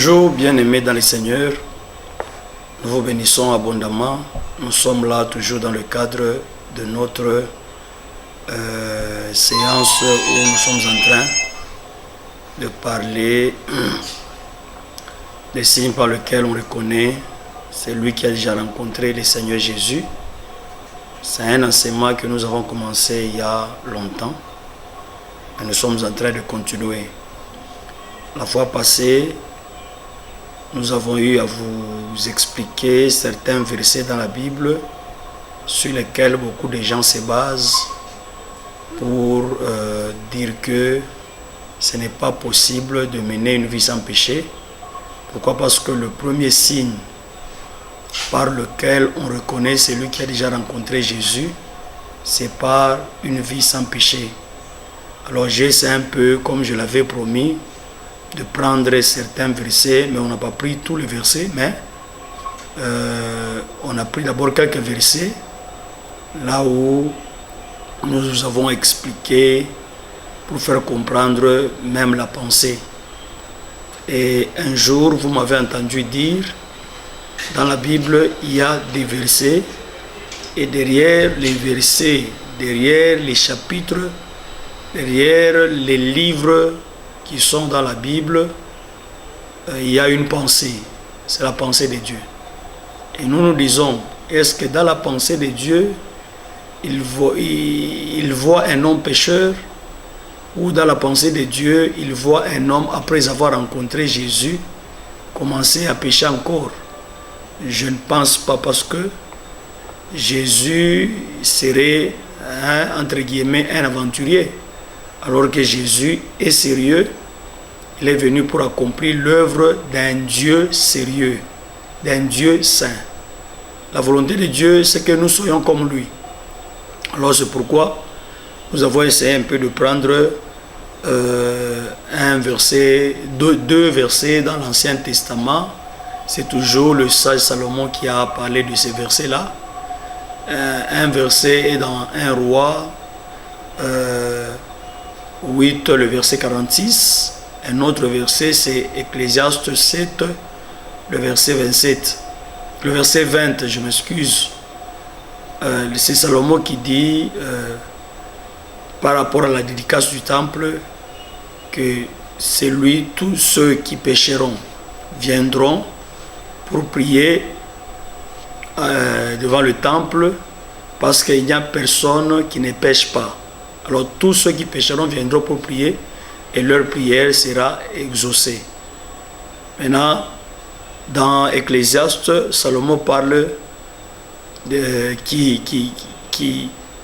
Bonjour, bien-aimés dans le Seigneur. Nous vous bénissons abondamment. Nous sommes là toujours dans le cadre de notre séance où nous sommes en train de parler des signes par lesquels on reconnaît celui qui a déjà rencontré le Seigneur Jésus. C'est un enseignement que nous avons commencé il y a longtemps et nous sommes en train de continuer. La fois passée, nous avons eu à vous expliquer certains versets dans la Bible sur lesquels beaucoup de gens se basent pour dire que ce n'est pas possible de mener une vie sans péché. Pourquoi? Parce que le premier signe par lequel on reconnaît celui qui a déjà rencontré Jésus, c'est par une vie sans péché. Alors j'essaie un peu, comme je l'avais promis, de prendre certains versets, mais on n'a pas pris tous les versets, mais on a pris d'abord quelques versets, là où nous avons expliqué pour faire comprendre même la pensée. Et un jour, vous m'avez entendu dire, dans la Bible, il y a des versets, et derrière les versets, derrière les chapitres, derrière les livres qui sont dans la Bible, il y a une pensée. C'est la pensée de Dieu. Et nous nous disons, est-ce que dans la pensée de Dieu, il voit un homme pécheur, ou dans la pensée de Dieu, il voit un homme, après avoir rencontré Jésus, commencer à pécher encore? Je ne pense pas, parce que Jésus serait, entre guillemets, un aventurier. Alors que Jésus est sérieux, il est venu pour accomplir l'œuvre d'un Dieu sérieux, d'un Dieu saint. La volonté de Dieu, c'est que nous soyons comme lui. Alors c'est pourquoi nous avons essayé un peu de prendre un verset, deux versets dans l'Ancien Testament. C'est toujours le sage Salomon qui a parlé de ces versets-là. Un verset est dans 1 Roi 8, le verset 46. Un autre verset, c'est Ecclésiaste 7, le verset 27. Le verset 20, je m'excuse. C'est Salomon qui dit, par rapport à la dédicace du temple, que c'est lui, tous ceux qui pécheront viendront pour prier devant le temple, parce qu'il n'y a personne qui ne pêche pas. Alors tous ceux qui pécheront viendront pour prier et leur prière sera exaucée. Maintenant, dans Ecclésiaste, Salomon parle qu'il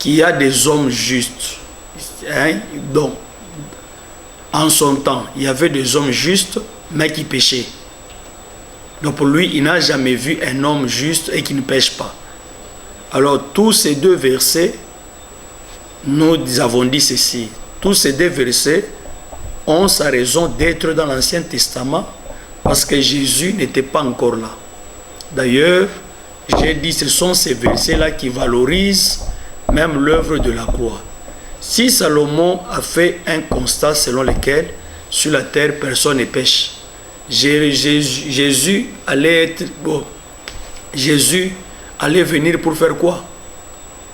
y a des hommes justes. Donc, en son temps, il y avait des hommes justes, mais qui péchaient. Donc pour lui, il n'a jamais vu un homme juste et qui ne pêche pas. Alors tous ces deux versets, nous avons dit ceci. Tous ces deux versets ont sa raison d'être dans l'Ancien Testament, parce que Jésus n'était pas encore là. D'ailleurs, j'ai dit, ce sont ces versets-là qui valorisent même l'œuvre de la croix. Si Salomon a fait un constat selon lequel sur la terre personne ne pêche, Jésus allait venir pour faire quoi?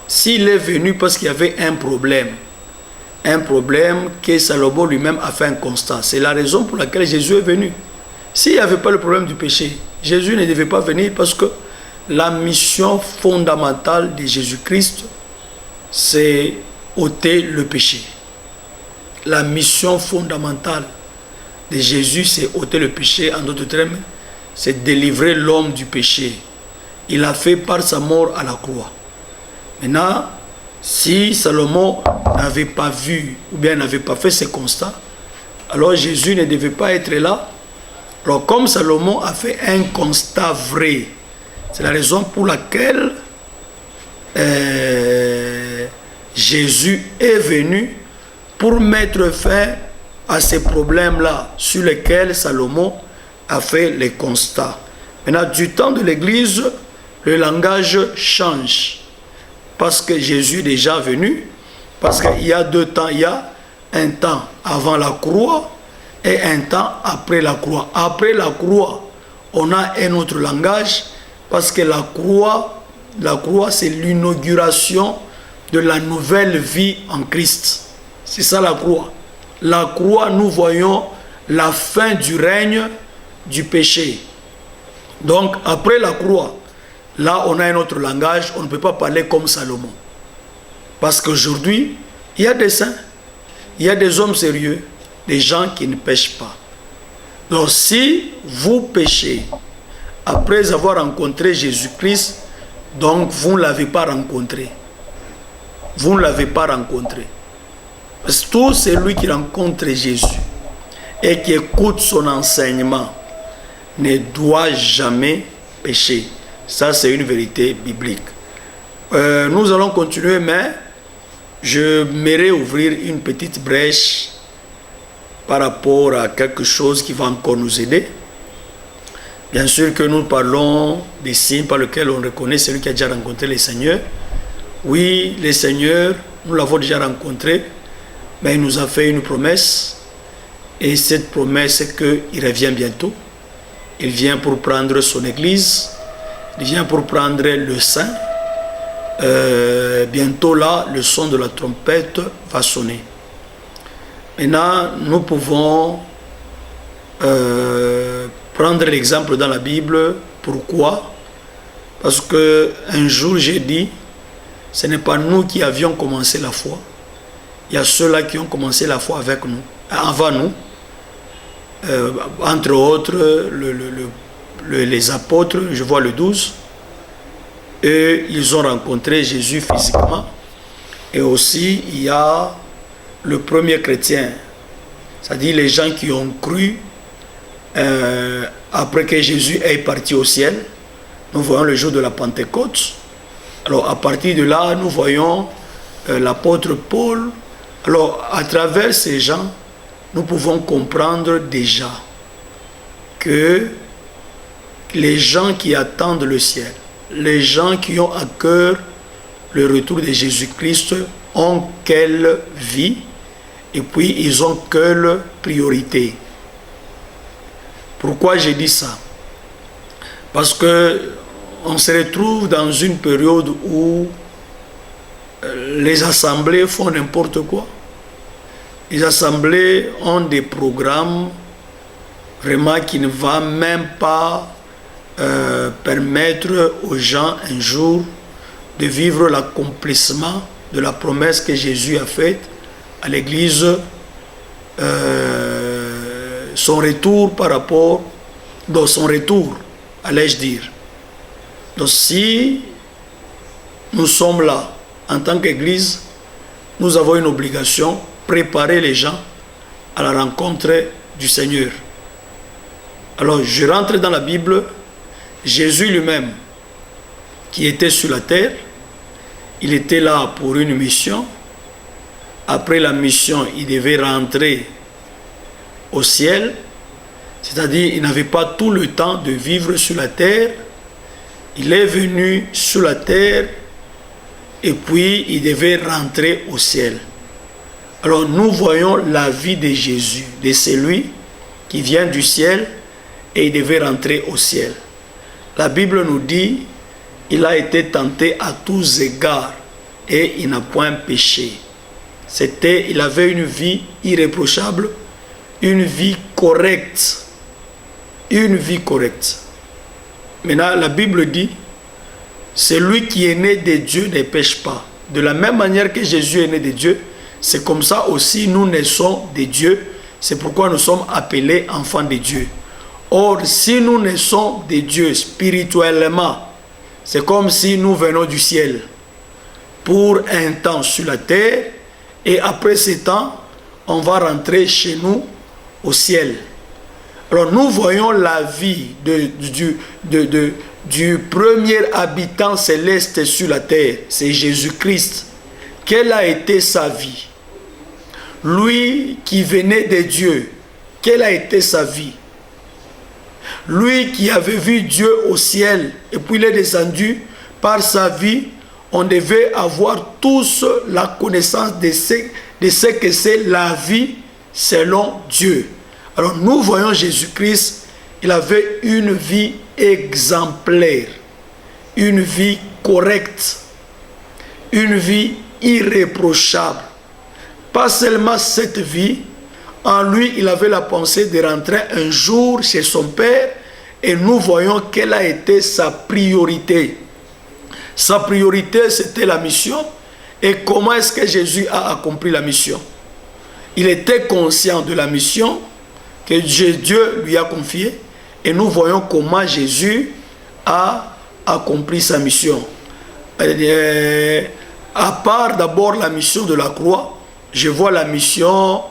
S'il est venu parce qu'il y avait un problème que Salomon lui-même a fait un constat, c'est la raison pour laquelle Jésus est venu. S'il n'y avait pas le problème du péché, Jésus ne devait pas venir, parce que la mission fondamentale de Jésus-Christ, c'est ôter le péché. La mission fondamentale de Jésus, c'est ôter le péché. En d'autres termes, c'est délivrer l'homme du péché. Il l'a fait par sa mort à la croix. Maintenant, si Salomon n'avait pas vu ou bien n'avait pas fait ce constat, alors Jésus ne devait pas être là. Alors comme Salomon a fait un constat vrai, c'est la raison pour laquelle Jésus est venu pour mettre fin à ces problèmes-là sur lesquels Salomon a fait les constats. Maintenant, du temps de l'Église, le langage change. Parce que Jésus est déjà venu, parce qu'il y a deux temps. Il y a un temps avant la croix et un temps après la croix. Après la croix, on a un autre langage parce que la croix c'est l'inauguration de la nouvelle vie en Christ. C'est ça la croix. La croix, nous voyons la fin du règne du péché. Donc, après la croix, là, on a un autre langage. On ne peut pas parler comme Salomon. Parce qu'aujourd'hui, il y a des saints, il y a des hommes sérieux, des gens qui ne pêchent pas. Donc, si vous péchez après avoir rencontré Jésus-Christ, donc vous ne l'avez pas rencontré. Vous ne l'avez pas rencontré. Parce que tout celui qui rencontre Jésus et qui écoute son enseignement ne doit jamais pécher. Ça, c'est une vérité biblique. Nous allons continuer, mais je m'aimerais ouvrir une petite brèche par rapport à quelque chose qui va encore nous aider. Bien sûr que nous parlons des signes par lesquels on reconnaît celui qui a déjà rencontré le Seigneur. Oui, le Seigneur, nous l'avons déjà rencontré, mais il nous a fait une promesse. Et cette promesse, c'est qu'il revient bientôt. Il vient pour prendre son Église. Il vient pour prendre le Saint. Bientôt là, le son de la trompette va sonner. Maintenant, nous pouvons prendre l'exemple dans la Bible. Pourquoi? Parce qu'un jour, j'ai dit, ce n'est pas nous qui avions commencé la foi. Il y a ceux-là qui ont commencé la foi avec nous, avant nous. Entre autres, les apôtres, je vois le 12. Et ils ont rencontré Jésus physiquement. Et aussi, il y a le premier chrétien. C'est-à-dire les gens qui ont cru après que Jésus est parti au ciel. Nous voyons le jour de la Pentecôte. Alors, à partir de là, nous voyons l'apôtre Paul. Alors, à travers ces gens, nous pouvons comprendre déjà que les gens qui attendent le ciel, les gens qui ont à cœur le retour de Jésus-Christ ont quelle vie et puis ils ont quelle priorité. Pourquoi j'ai dit ça? Parce que on se retrouve dans une période où les assemblées font n'importe quoi. Les assemblées ont des programmes vraiment qui ne vont même pas permettre aux gens un jour de vivre l'accomplissement de la promesse que Jésus a faite à l'Église, son retour par rapport, dans son retour, allais-je dire. Donc si nous sommes là en tant qu'Église, nous avons une obligation, préparer les gens à la rencontre du Seigneur. Alors je rentre dans la Bible, Jésus lui-même, qui était sur la terre, il était là pour une mission. Après la mission, il devait rentrer au ciel, c'est-à-dire il n'avait pas tout le temps de vivre sur la terre. Il est venu sur la terre et puis il devait rentrer au ciel. Alors nous voyons la vie de Jésus, de celui qui vient du ciel et il devait rentrer au ciel. La Bible nous dit, il a été tenté à tous égards et il n'a point péché. Il avait une vie irréprochable, une vie correcte. Une vie correcte. Maintenant, la Bible dit, celui qui est né de Dieu ne pêche pas. De la même manière que Jésus est né de Dieu, c'est comme ça aussi nous naissons de Dieu. C'est pourquoi nous sommes appelés enfants de Dieu. Or, si nous naissons de Dieu spirituellement, c'est comme si nous venons du ciel pour un temps sur la terre et après ce temps, on va rentrer chez nous au ciel. Alors nous voyons la vie du premier habitant céleste sur la terre, c'est Jésus-Christ. Quelle a été sa vie? Lui qui venait de Dieu, quelle a été sa vie? Lui qui avait vu Dieu au ciel et puis il est descendu, par sa vie, on devait avoir tous la connaissance de ce que c'est la vie selon Dieu. Alors nous voyons Jésus-Christ, il avait une vie exemplaire, une vie correcte, une vie irréprochable. Pas seulement cette vie, en lui il avait la pensée de rentrer un jour chez son Père, et nous voyons quelle a été sa priorité. Sa priorité, c'était la mission. Et comment est-ce que Jésus a accompli la mission? Il était conscient de la mission que Dieu lui a confiée. Et nous voyons comment Jésus a accompli sa mission. À part d'abord la mission de la croix, je vois la mission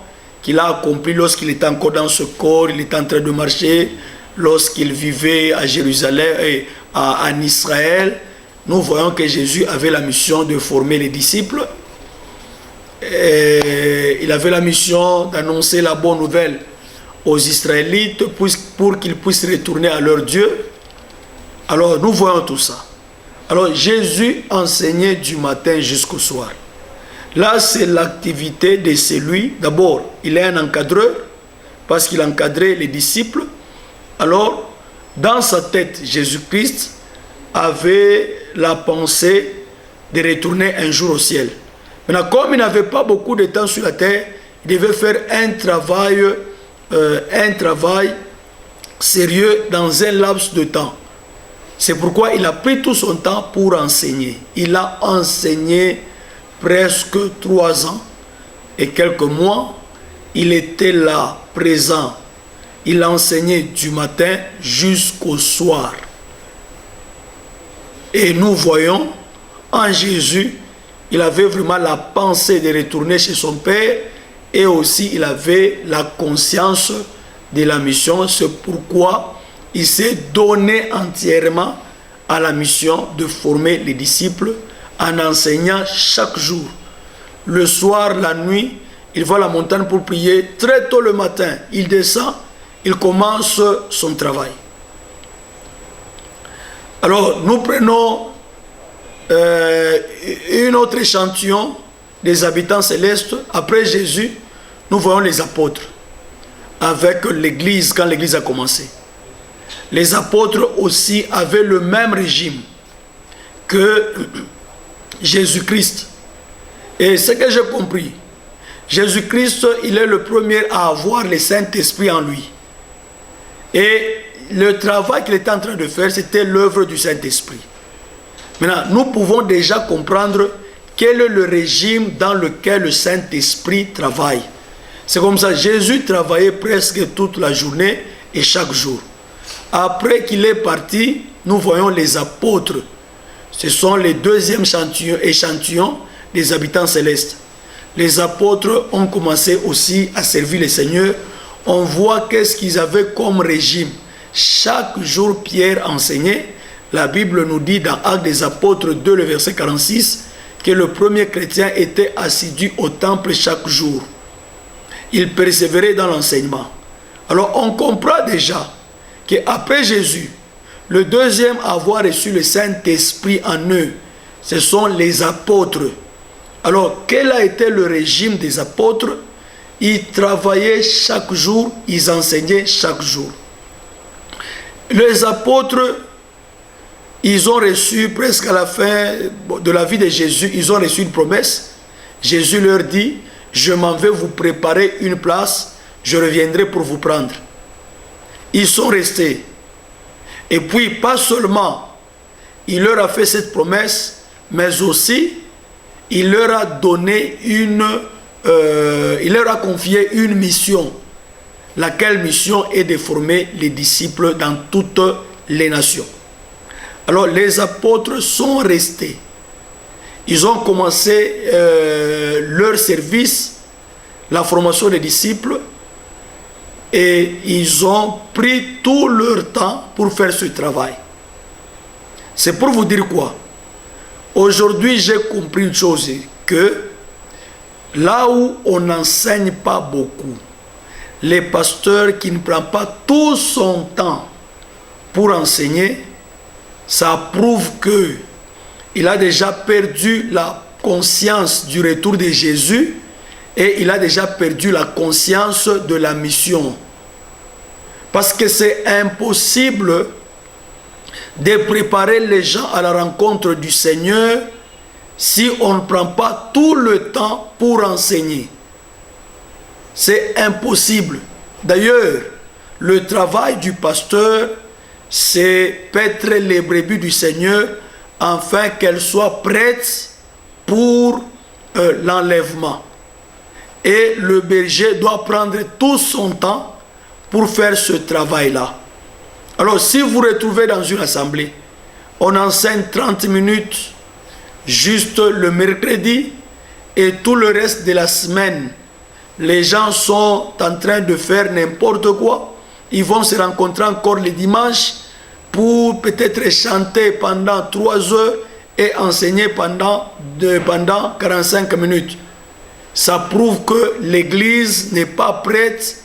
qu'il a accomplie lorsqu'il était encore dans ce corps, il était en train de marcher, lorsqu'il vivait à Jérusalem et en Israël. Nous voyons que Jésus avait la mission de former les disciples. Et il avait la mission d'annoncer la bonne nouvelle aux Israélites pour qu'ils puissent retourner à leur Dieu. Alors nous voyons tout ça. Alors Jésus enseignait du matin jusqu'au soir. Là, c'est l'activité de celui. D'abord, il est un encadreur parce qu'il encadrait les disciples. Alors, dans sa tête, Jésus-Christ avait la pensée de retourner un jour au ciel. Maintenant, comme il n'avait pas beaucoup de temps sur la terre, il devait faire un travail sérieux dans un laps de temps. C'est pourquoi il a pris tout son temps pour enseigner. Il a enseigné presque 3 ans et quelques mois. Il était là, présent. Il a enseigné du matin jusqu'au soir. Et nous voyons en Jésus, il avait vraiment la pensée de retourner chez son Père et aussi il avait la conscience de la mission. C'est pourquoi il s'est donné entièrement à la mission de former les disciples en enseignant chaque jour. Le soir, la nuit, il va à la montagne pour prier. Très tôt le matin, il descend, il commence son travail. Alors, nous prenons un autre échantillon des habitants célestes. Après Jésus, nous voyons les apôtres avec l'Église, quand l'Église a commencé. Les apôtres aussi avaient le même régime que Jésus-Christ. Et ce que j'ai compris, Jésus-Christ, il est le premier à avoir le Saint-Esprit en lui. Et le travail qu'il était en train de faire, c'était l'œuvre du Saint-Esprit. Maintenant, nous pouvons déjà comprendre quel est le régime dans lequel le Saint-Esprit travaille. C'est comme ça, Jésus travaillait presque toute la journée et chaque jour. Après qu'il est parti, nous voyons les apôtres. Ce sont les deuxièmes échantillons des habitants célestes. Les apôtres ont commencé aussi à servir le Seigneur. On voit qu'est-ce qu'ils avaient comme régime. Chaque jour, Pierre enseignait. La Bible nous dit dans Actes des Apôtres 2, le verset 46, que le premier chrétien était assidu au temple chaque jour. Il persévérait dans l'enseignement. Alors on comprend déjà qu'après Jésus, le deuxième à avoir reçu le Saint-Esprit en eux, ce sont les apôtres. Alors quel a été le régime des apôtres? Ils travaillaient chaque jour, ils enseignaient chaque jour. Les apôtres, ils ont reçu presque à la fin de la vie de Jésus, ils ont reçu une promesse. Jésus leur dit, je m'en vais vous préparer une place, je reviendrai pour vous prendre. Ils sont restés. Et puis, pas seulement, il leur a fait cette promesse, mais aussi, il leur a donné il leur a confié une mission. Laquelle mission est de former les disciples dans toutes les nations. Alors les apôtres sont restés. Ils ont commencé leur service, la formation des disciples, et ils ont pris tout leur temps pour faire ce travail. C'est pour vous dire quoi? Aujourd'hui, j'ai compris une chose, que là où on n'enseigne pas beaucoup, les pasteurs qui ne prennent pas tout son temps pour enseigner, ça prouve qu'il a déjà perdu la conscience du retour de Jésus et il a déjà perdu la conscience de la mission. Parce que c'est impossible de préparer les gens à la rencontre du Seigneur si on ne prend pas tout le temps pour enseigner. C'est impossible. D'ailleurs, le travail du pasteur, c'est paître les brebis du Seigneur afin qu'elles soient prêtes pour l'enlèvement. Et le berger doit prendre tout son temps pour faire ce travail-là. Alors, si vous vous retrouvez dans une assemblée, on enseigne 30 minutes juste le mercredi et tout le reste de la semaine, les gens sont en train de faire n'importe quoi. Ils vont se rencontrer encore le dimanche pour peut-être chanter pendant 3 heures et enseigner pendant 45 minutes. Ça prouve que l'église n'est pas prête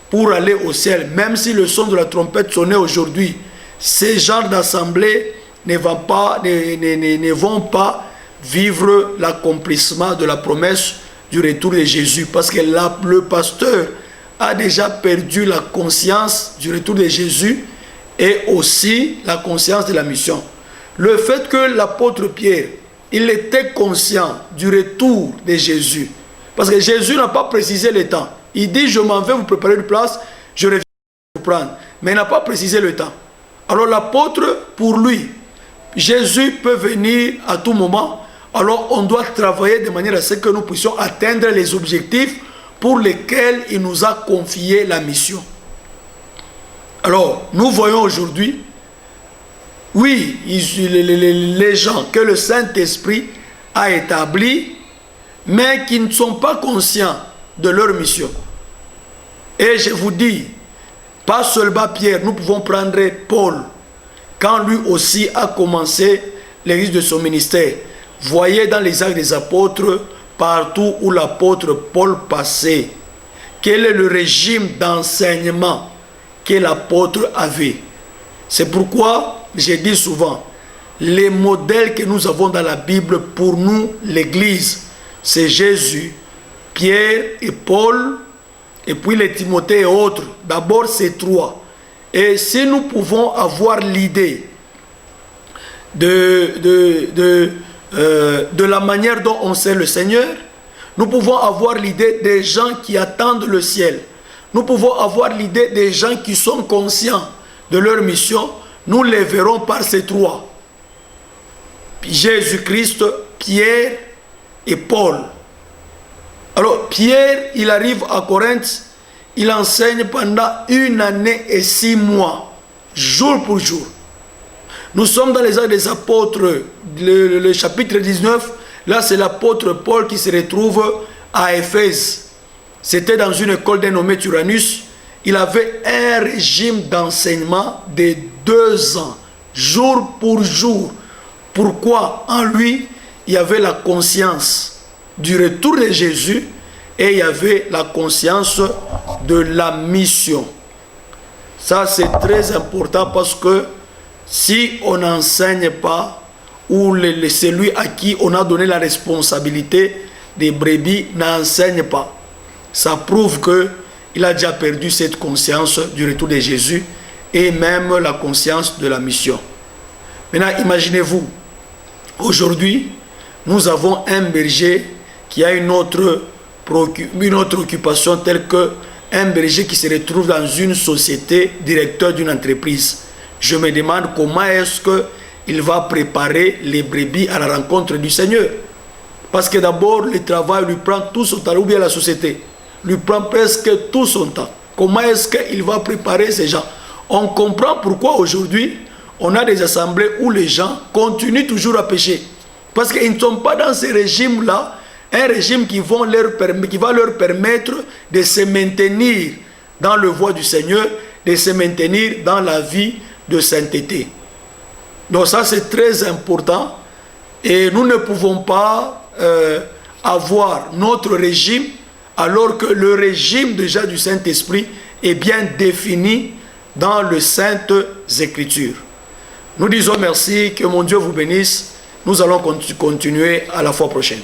pour aller au ciel. Même si le son de la trompette sonnait aujourd'hui, ces genres d'assemblées ne vont pas vivre l'accomplissement de la promesse du retour de Jésus. Parce que le pasteur a déjà perdu la conscience du retour de Jésus et aussi la conscience de la mission. Le fait que l'apôtre Pierre, il était conscient du retour de Jésus. Parce que Jésus n'a pas précisé le temps. Il dit, je m'en vais vous préparer une place, je reviens vous prendre. Mais il n'a pas précisé le temps. Alors l'apôtre, pour lui, Jésus peut venir à tout moment. Alors on doit travailler de manière à ce que nous puissions atteindre les objectifs pour lesquels il nous a confié la mission. Alors nous voyons aujourd'hui, oui, les gens que le Saint-Esprit a établis, mais qui ne sont pas conscients de leur mission. Et je vous dis, pas seulement Pierre, nous pouvons prendre Paul, quand lui aussi a commencé l'exercice de son ministère. Voyez dans les Actes des Apôtres, partout où l'apôtre Paul passait, quel est le régime d'enseignement que l'apôtre avait. C'est pourquoi, je dis souvent, les modèles que nous avons dans la Bible pour nous, l'Église, c'est Jésus, Pierre et Paul, et puis les Timothée et autres. D'abord ces trois. Et si nous pouvons avoir l'idée de la manière dont on sert le Seigneur, nous pouvons avoir l'idée des gens qui attendent le ciel. Nous pouvons avoir l'idée des gens qui sont conscients de leur mission. Nous les verrons par ces trois. Jésus-Christ, Pierre et Paul. Alors Pierre, il arrive à Corinthe, il enseigne pendant 1 année et 6 mois, jour pour jour. Nous sommes dans les Actes des Apôtres, le chapitre 19, là c'est l'apôtre Paul qui se retrouve à Éphèse. C'était dans une école dénommée Tyrannus. Il avait un régime d'enseignement de 2 ans, jour pour jour. Pourquoi? En lui, il y avait la conscience du retour de Jésus et il y avait la conscience de la mission. Ça c'est très important parce que si on n'enseigne pas, ou celui à qui on a donné la responsabilité des brebis n'enseigne pas, ça prouve qu'il a déjà perdu cette conscience du retour de Jésus et même la conscience de la mission. Maintenant, imaginez-vous, aujourd'hui, nous avons un berger qui a une autre occupation telle qu'un berger qui se retrouve dans une société, directeur d'une entreprise. Je me demande comment est-ce qu'il va préparer les brebis à la rencontre du Seigneur. Parce que d'abord, le travail lui prend tout son temps, ou bien la société lui prend presque tout son temps. Comment est-ce qu'il va préparer ces gens? On comprend pourquoi aujourd'hui, on a des assemblées où les gens continuent toujours à pécher. Parce qu'ils ne sont pas dans ce régime-là, un régime qui va leur permettre de se maintenir dans le voie du Seigneur, de se maintenir dans la vie de sainteté. Donc ça c'est très important et nous ne pouvons pas avoir notre régime alors que le régime déjà du Saint-Esprit est bien défini dans les Saintes Écritures. Nous disons merci, que mon Dieu vous bénisse. Nous allons continuer à la fois prochaine.